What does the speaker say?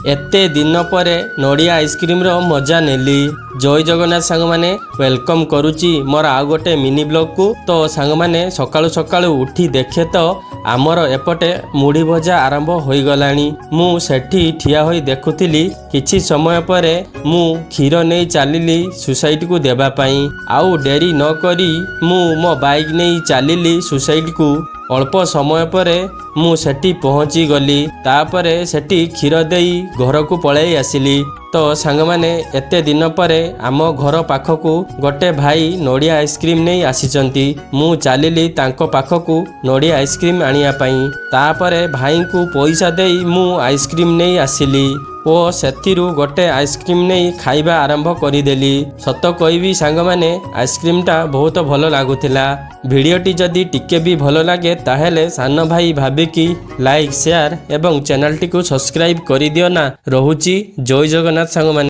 एते दिन पर नड़िया आइसक्रीम रो मजा नेली। जय जगन्नाथ सांग माने वेलकम करुची मोर आउ गोटे मिनी ब्लॉग को। तो सांग माने सकाळु सकाळु उठी देखे तो आमर एपटे मुढ़ी भजा आरंभ हो गलानी। मु सेठी ठिया होई देखुथिली। किछि समय परे मु क्षीर नहीं चलिली सोसाइटी को देबा पई। आउ डेरी न करी मु मो बाइक नहीं चलिली सोसाइटी को। अल्प समय परे मु सेठी पहुँची गली। तापरे सेठी क्षीर देई घर को पळै आसिली। तो सांग माने एते दिन परे आम घर पाखकू गोटे भाई नड़िया आइसक्रीम नहीं आसीचंती। मु चलिली तांको पाखकू नड़िया आइसक्रीम आनिया पई। तापरे भाई को पैसा देई मु आइसक्रीम नहीं आसिली ओ सेथिरु गोटे आइसक्रीम नहीं खाइबा आरंभ करिदेली। सत कहबी सांग माने आइसक्रीमटा बहुत भल लागुथिला। भिडियोटी जदि टिके भी भल लगे ताहेले सान भाई भाबिकी लाइक शेयर एवं चैनल टी को सब्सक्राइब करि दियो ना। रहुची जय जगन्नाथ सांग माने।